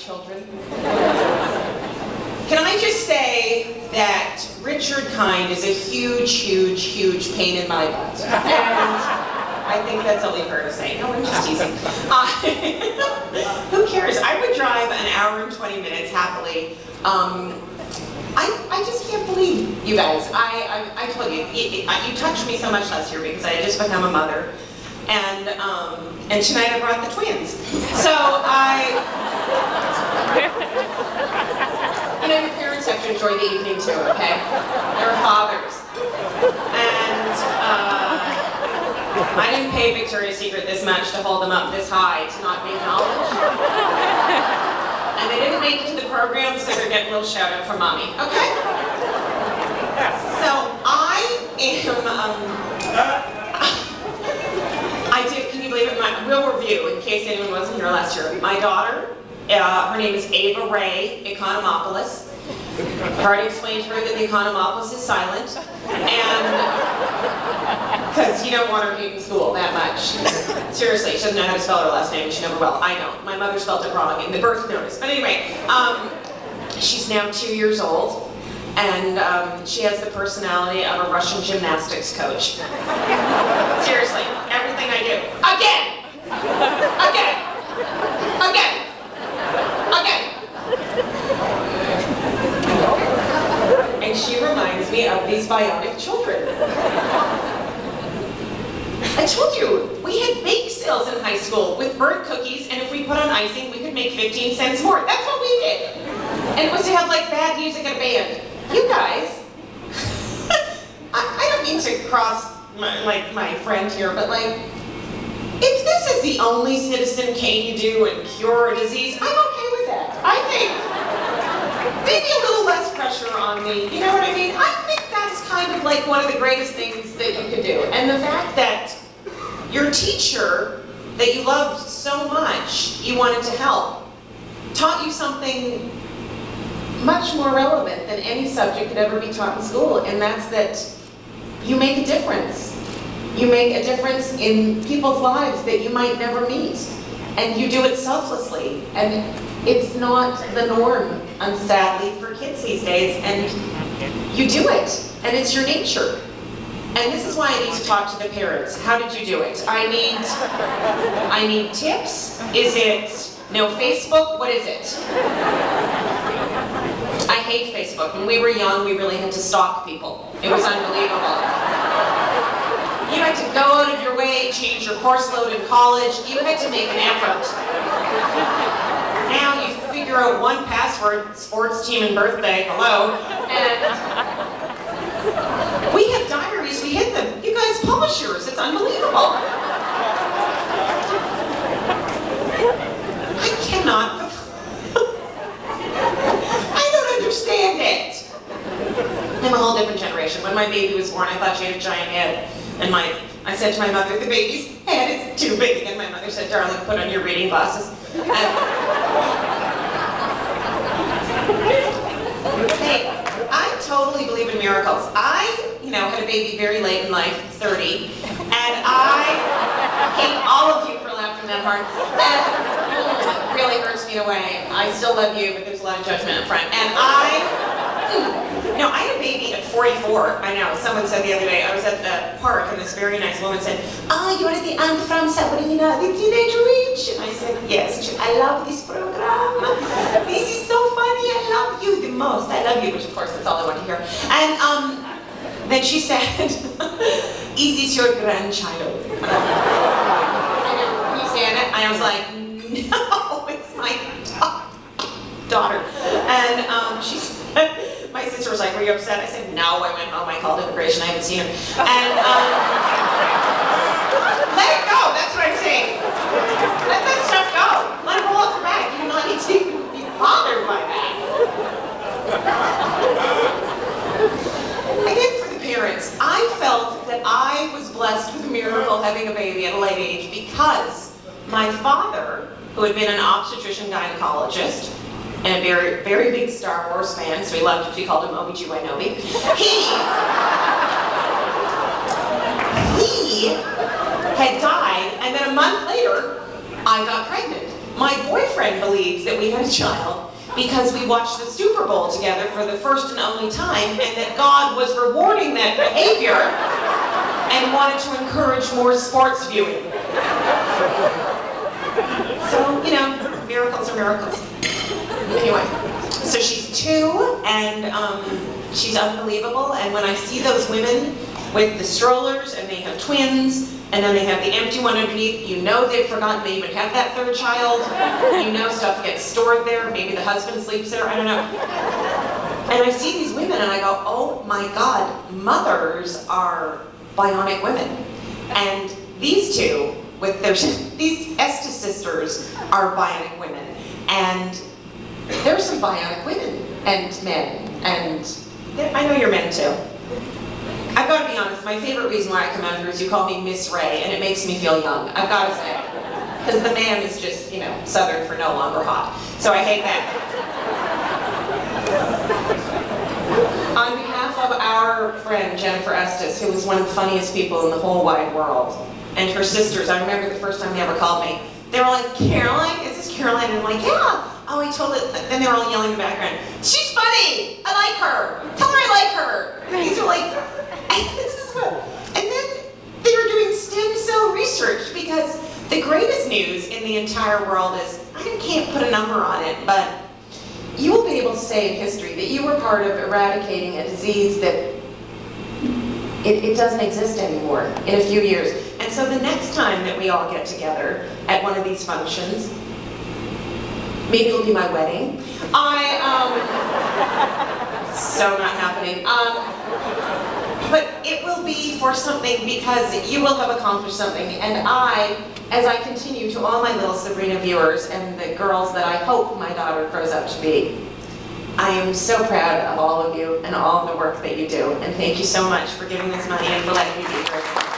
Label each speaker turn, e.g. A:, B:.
A: children. Can I just say that Richard Kind is a huge, huge, huge pain in my butt. And I think that's only fair to say. No, I'm just teasing. Who cares? I would drive an hour and 20 minutes happily. I just can't believe you guys. I told you, you touched me so much last year because I had just become a mother. And tonight I brought the twins. So you know, your parents have to enjoy the evening too, okay? They're fathers. And I didn't pay Victoria's Secret this much to hold them up this high to not be acknowledged. And they didn't make it to the program, so they're getting a little shout out from mommy, okay? So I did, can you believe it? My real review, in case anyone wasn't here last year. My daughter, her name is Ava Ray Economopoulos. I already explained to her that the Economopoulos is silent, and because you don't want her in school that much. Seriously, she doesn't know how to spell her last name, and she never will. I don't. My mother spelled it wrong in the birth notice. But anyway, she's now 2 years old, and she has the personality of a Russian gymnastics coach. Seriously, everything I do. Again! Again! Again! Again! And she reminds me of these bionic children. I told you, we had bake sales in high school with burnt cookies, and if we put on icing, we could make 15 cents more. That's what we did. And it was to have like bad music at a band. You guys, I don't mean to cross my friend here, but like, if this is the only Citizen Kane you do and cure a disease, I'm okay with that. I think maybe a little less pressure on me, you know what I mean? I think that's kind of like one of the greatest things that you can do. And the fact that your teacher that you loved so much, you wanted to help, taught you something much more relevant than any subject could ever be taught in school, and that's that you make a difference. You make a difference in people's lives that you might never meet, and you do it selflessly, and it's not the norm, sadly, for kids these days, and you do it, and it's your nature. And this is why I need to talk to the parents. How did you do it? I need tips. Is it no Facebook? What is it? I hate Facebook. When we were young, we really had to stalk people. It was unbelievable. You had to go out of your way, change your course load in college. You had to make an effort. Now you figure out one password, sports team and birthday, hello. And we had diaries, we hid them. You guys publish yours, it's unbelievable. I cannot, I don't understand it. I'm a whole different generation. When my baby was born, I thought she had a giant head. And I said to my mother, the baby's head is too big. And my mother said, darling, put on your reading glasses. Hey, I totally believe in miracles. I, had a baby very late in life, 30, and I hate all of you for laughing that hard. And it really hurts me in a way. I still love you, but there's a lot of judgment up front. And I had a baby at 44. I know, someone said the other day, I was at the park and this very nice woman said, "Oh, you are the aunt from Sabrina, the Teenage Witch." And I said, "Yes." And she said, "I love this program. This is so funny. I love you the most. I love you," which of course that's all I want to hear. And then she said, "Is this your grandchild?" Can you stand it? And I was like, "No, it's my daughter." And she said, my sister was like, "Were you upset?" I said, "No." I went home, I called immigration, I haven't seen her. And let it go, that's what I'm saying. Let that stuff go. Let it roll off your back. You do not need to be bothered by that. Again, for the parents, I felt that I was blessed with a miracle having a baby at a late age because my father, who had been an obstetrician gynecologist, and a very, very big Star Wars fan, so we called him OBGYNOBI. He had died, and then a month later, I got pregnant. My boyfriend believes that we had a child because we watched the Super Bowl together for the first and only time, and that God was rewarding that behavior and wanted to encourage more sports viewing. So, you know, miracles are miracles. Anyway, so she's 2, and she's unbelievable, and when I see those women with the strollers, and they have twins, and then they have the empty one underneath, you know they've forgotten they even have that 3rd child. You know stuff gets stored there, maybe the husband sleeps there, I don't know. And I see these women and I go, oh my God, mothers are bionic women. And these 2, with their, these Estes sisters are bionic women. And there's some bionic women and men, and I know you're men too. I've got to be honest, my favorite reason why I come out here is you call me Miss Ray, and it makes me feel young. I've got to say. Because the man is just, you know, Southern for no longer hot. So I hate that. On behalf of our friend Jennifer Estes, who was one of the funniest people in the whole wide world, and her sisters, I remember the first time they ever called me, they were like, Caroline? Is this Caroline? And I'm like, yeah. Oh, I told it. Then they were all yelling in the background, she's funny! I like her! Tell her I like her! These are like, and then they were doing stem cell research, because the greatest news in the entire world is, I can't put a number on it, but you will be able to say in history that you were part of eradicating a disease that it doesn't exist anymore in a few years. And so the next time that we all get together at one of these functions, maybe it'll be my wedding. So not happening. But it will be for something, because you will have accomplished something. And I, as I continue to all my little Sabrina viewers and the girls that I hope my daughter grows up to be, I am so proud of all of you and all of the work that you do. And thank you so much for giving this money and for letting me be here.